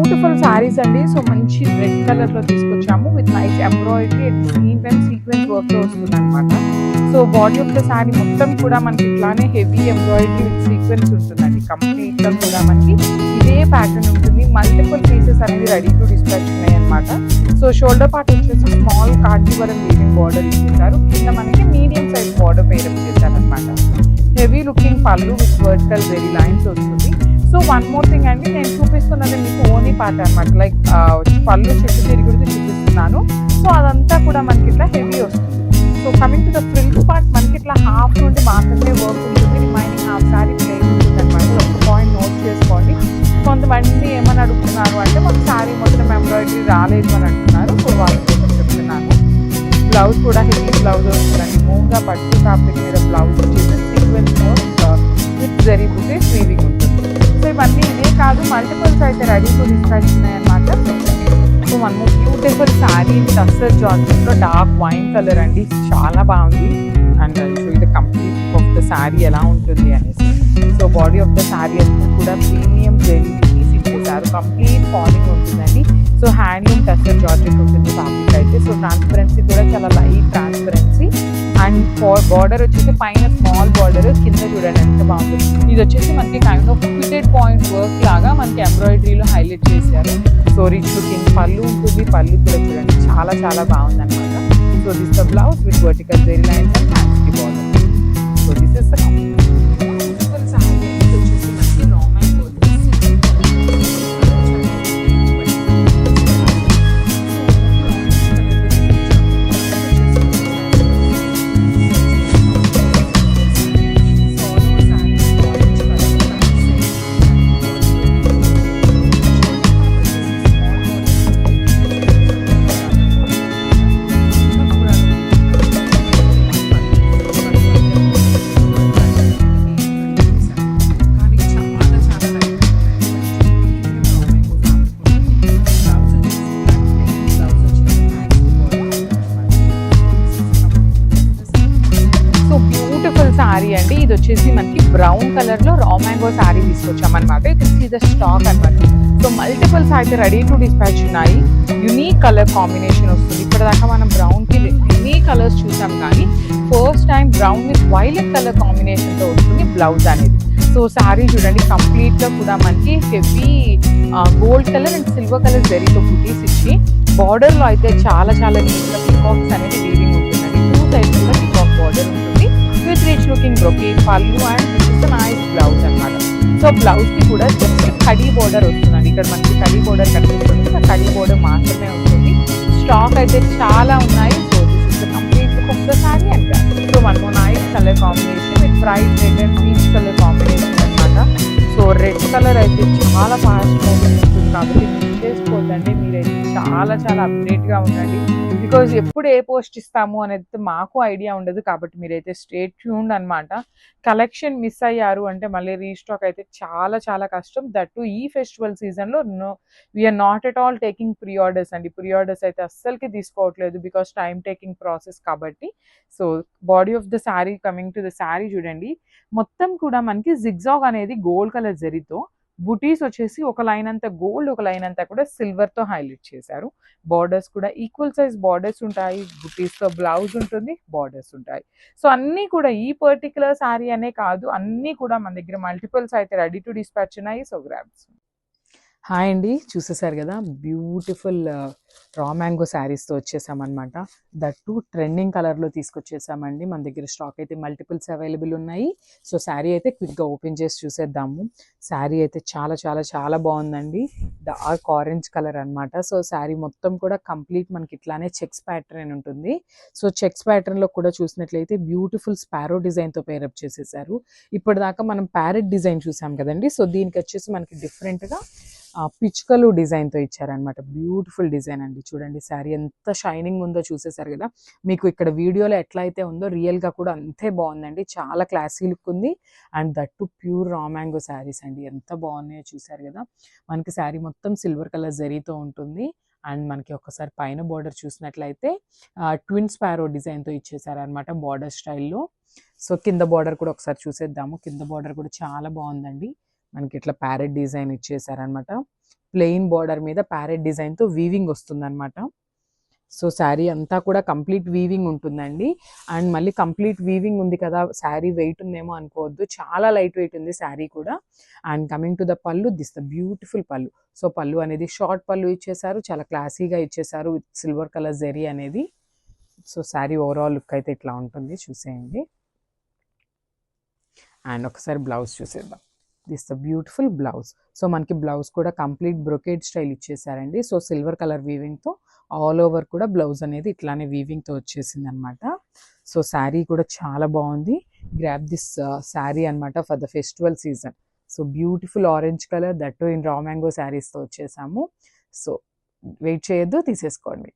Beautiful saris అండి. So మంచి red colour లో తీసుకొచ్చాము with nice embroidery at same time sequence work తో వస్తుంది అనమాట. So body of the sorry మొత్తం కూడా మనకి ఇట్లానే హెవీ ఎంబ్రాయిడరీ విత్ సీక్వెన్స్ ఉంటుందండి. కంప్లీట్ గా కూడా మనకి ఇదే ప్యాటర్న్ ఉంటుంది. మల్టిపుల్ పీసెస్ అనేది రెడీ టు డిస్పాచ్ ఉన్నాయి అనమాట. సో షోల్డర్ పార్ట్ వచ్చేసి స్మాల్ కాంజీవరం వీవింగ్ బార్డర్ ఇచ్చేసారు. కింద మనకి మీడియం సైజ్ బార్డర్ పేరప్ చేశారనమాట. హెవీ లుకింగ్ పళ్ళు విత్ వర్టికల్ వెరీ లైన్స్ వస్తుంది. సో వన్ మోర్ థింగ్ అండి, నేను చూపిస్తున్నది మీకు ఓనీ పార్ట్ అనమాట. లైక్ పళ్ళు చుట్టూ తిరిగి చూపిస్తున్నాను. సో అదంతా కూడా మనకి ఇట్లా హెవీ వస్తుంది. So coming to the frills part మనకి ఇట్లా హాఫ్ నుండి మాత్రమే వర్క్ ఉంటుంది. రిమైనింగ్ హాఫ్ సారీ ప్లేన్ ఉంటుంది అనమాట. ఒక పాయింట్ నోట్ చేసుకోండి. కొంతమంది ఏమని అడుగుతున్నారు అంటే మాకు సారీ మొత్తం ఎంబ్రాయిడరీ రాలేదు అని అంటున్నారు. సో వాళ్ళ కోసం చెప్తున్నాను. బ్లౌజ్ కూడా హెవీ బ్లౌజ్ వస్తుందండి. మూగా పట్టు ఫ్యాబ్రిక్ మీద బ్లౌజ్ వచ్చేసి sequence with zari buttis weaving ఉంటుంది. సో ఇవన్నీ ఇదే కాదు, మల్టిపుల్స్ అయితే రెడీ టు డిస్పాచ్ ఉన్నాయన్నమాట. సో మనము బ్యూటిఫుల్ శారీ టస్సర్ జార్జెట్లో డార్క్ వైన్ కలర్ అండి, చాలా బాగుంది. అండ్ సో ఇది కంప్లీట్ ఆఫ్ ద శారీ ఎలా ఉంటుంది అనేసి. So body of the sari అంతా కూడా ప్రీమియం జరీ పీస్ ఇచ్చేసారు. కంప్లీట్ ఫాలింగ్ ఉంటుందండి. సో హ్యాండ్లూమ్ టస్సర్ జార్జెట్ ఉంటుంది ఫ్యాబ్రిక్ అయితే. సో ట్రాన్స్పరెన్సీ కూడా చాలా లైట్ ట్రాన్స్పరెన్సీ. అండ్ బార్డర్ వచ్చేసి పైన స్మాల్ బార్డర్, కింద చూడండి ఎంత బాగుంటుంది. ఇది వచ్చేసి మనకి kind of fitted point work లాగా మనకి ఎంబ్రాయిడరీలో హైలైట్ చేశారు. సో రిచ్ లుకింగ్ పళ్ళు ఉంటుంది. పళ్ళు కూడా చూడండి చాలా చాలా బాగుంది అనమాట. So this the blouse with vertical very lines and fancy border. So this is the sari అండి. ఇది వచ్చేసి మనకి బ్రౌన్ కలర్ లో రా మ్యాంగో శారీ తీసుకొచ్చామన్నమాట. ఇది స్టాక్ అనమాట. సో మల్టిపుల్స్ అయితే రెడీ టు డిస్పాచ్ ఉన్నాయి. యునీక్ కలర్ కాంబినేషన్ వస్తుంది. ఇప్పటిదాకా మనం బ్రౌన్ కి యునీక్ కలర్స్ చూసాం, కానీ first time brown with violet colour combination తో వస్తుంది బ్లౌజ్ అనేది. సో శారీ చూడండి కంప్లీట్ గా కూడా మనకి heavy gold colour and silver colour జరీతో బుటీస్ ఇచ్చి బార్డర్ లో అయితే చాలా చాలా నీట్ గా పికాక్స్ అనేది వీవింగ్ ఉంటుందండి. టూ సైడ్స్ కూడా పికాక్ బార్డర్ ఉంటుంది విత్ రిచ్ లుకింగ్ బ్రొకేట్ పళ్ళు అండ్ నైస్ బ్లౌజ్ అనమాట. సో బ్లౌజ్ కి కూడా జస్ట్ కడీ బోర్డర్ వస్తుందండి. ఇక్కడ మనకి కడీ బోర్డర్ కనిపిస్తుంది. ఆ కడీ బోర్డర్ మాత్రమే ఉంటుంది. స్టాక్ అయితే చాలా ఉన్నాయి. So this is the complete look of the sorry and so one more nice colour combination with bright red and peach colour combination అనమాట. సో రెడ్ కలర్ అయితే చాలా ఫాస్ట్ మూవింగ్ ఉంటుంది కాబట్టి మిస్ చేసుకోవద్దండి. మీరైతే చాలా చాలా అప్డేట్ గా ఉండండి. బికాజ్ ఎప్పుడు ఏ పోస్ట్ ఇస్తాము అనేది మాకు ఐడియా ఉండదు. కాబట్టి మీరైతే స్టేట్ ట్యూన్డ్ అనమాట. కలెక్షన్ మిస్ అయ్యారు అంటే మళ్ళీ రీస్టాక్ అయితే చాలా చాలా కష్టం. దట్టు ఈ ఫెస్టివల్ సీజన్లో we are not at all taking pre orders అండి. ప్రీ ఆర్డర్స్ అయితే అస్సలకి తీసుకోవట్లేదు బికాస్ టైం టేకింగ్ ప్రాసెస్ కాబట్టి. So body of the sari coming to the sari చూడండి, మొత్తం కూడా మనకి జిగ్జాగ్ అనేది గోల్డ్ కలర్ జరీతో బుటీస్ వచ్చేసి ఒక లైన్ అంతా గోల్డ్, ఒక లైన్ అంతా కూడా సిల్వర్ తో హైలైట్ చేశారు. బార్డర్స్ కూడా ఈక్వల్ సైజ్ బార్డర్స్ ఉంటాయి. బుటీస్ తో బ్లౌజ్ ఉంటుంది, బార్డర్స్ ఉంటాయి. సో అన్నీ కూడా ఈ పర్టికులర్ శారీ అనే కాదు, అన్నీ కూడా మన దగ్గర మల్టిపుల్స్ అయితే రెడీ టు డిస్పాచ్ ఉన్నాయి. So grabs. హాయ్ అండి, చూసేసారు కదా బ్యూటిఫుల్ రా మ్యాంగో శారీస్తో వచ్చేసామన్నమాట. దట్ టు ట్రెండింగ్ కలర్లో తీసుకొచ్చేసామండి. మన దగ్గర స్టాక్ అయితే మల్టిపుల్స్ అవైలబుల్ ఉన్నాయి. సో శారీ అయితే క్విక్గా ఓపెన్ చేసి చూసేద్దాము. శారీ అయితే చాలా చాలా చాలా బాగుందండి. డార్క్ ఆరెంజ్ కలర్ అనమాట. సో శారీ మొత్తం కూడా కంప్లీట్ మనకి ఇట్లానే చెక్స్ ప్యాటర్న్ ఉంటుంది. సో చెక్స్ ప్యాటర్న్లో కూడా చూసినట్లయితే బ్యూటిఫుల్ స్పారో డిజైన్తో పేరప్ చేసేసారు. ఇప్పటిదాకా మనం ప్యారెట్ డిజైన్ చూసాం కదండి. సో దీనికి వచ్చేసి మనకి డిఫరెంట్గా పిచ్కలు డిజైన్తో ఇచ్చారనమాట. బ్యూటిఫుల్ డిజైన్ అండి. చూడండి శారీ ఎంత షైనింగ్ ఉందో చూసేసారు కదా. మీకు ఇక్కడ వీడియోలో ఎట్లా అయితే ఉందో రియల్గా కూడా అంతే బాగుందండి. చాలా క్లాసీ లుక్ ఉంది. And that to pure raw mango saris అండి. ఎంత బాగున్నాయో చూసారు కదా. మనకి శారీ మొత్తం సిల్వర్ కలర్ జరీతో ఉంటుంది. అండ్ మనకి ఒక్కసారి పైన బార్డర్ చూసినట్లయితే ట్విన్ స్పారో డిజైన్తో ఇచ్చేసారనమాట బార్డర్ స్టైల్లో. సో కింద బార్డర్ కూడా ఒకసారి చూసేద్దాము. కింద బార్డర్ కూడా చాలా బాగుందండి. మనకి ఇట్లా ప్యారెట్ డిజైన్ ఇచ్చేసారనమాట. ప్లెయిన్ బార్డర్ మీద ప్యారెట్ డిజైన్తో వీవింగ్ వస్తుందన్నమాట. సో శారీ అంతా కూడా కంప్లీట్ వీవింగ్ ఉంటుందండి. అండ్ మళ్ళీ కంప్లీట్ వీవింగ్ ఉంది కదా, శారీ వెయిట్ ఉందేమో అనుకోవద్దు, చాలా లైట్ వెయిట్ ఉంది శారీ కూడా. అండ్ కమింగ్ టు ద పళ్ళు, దిస్ ద బ్యూటిఫుల్ పళ్ళు. సో పళ్ళు అనేది షార్ట్ పళ్ళు ఇచ్చేసారు, చాలా క్లాసీగా ఇచ్చేసారు విత్ సిల్వర్ కలర్ జెరీ అనేది. సో శారీ ఓవరాల్ లుక్ అయితే ఇట్లా ఉంటుంది, చూసేయండి. అండ్ ఒకసారి బ్లౌజ్ చూసేద్దాం. This the beautiful blouse. So మనకి బ్లౌజ్ కూడా కంప్లీట్ బ్రొకేడ్ స్టైల్ ఇచ్చేసారండి. సో సిల్వర్ కలర్ వీవింగ్తో ఆల్ ఓవర్ కూడా బ్లౌజ్ అనేది ఇట్లానే వీవింగ్తో వచ్చేసింది అనమాట. సో శారీ కూడా చాలా బాగుంది. గ్రాబ్ దిస్ శారీ అనమాట for the festival season. So beautiful orange colour, that in raw mango శారీస్తో వచ్చేసాము. సో వెయిట్ చేయొద్దు, తీసేసుకోండి.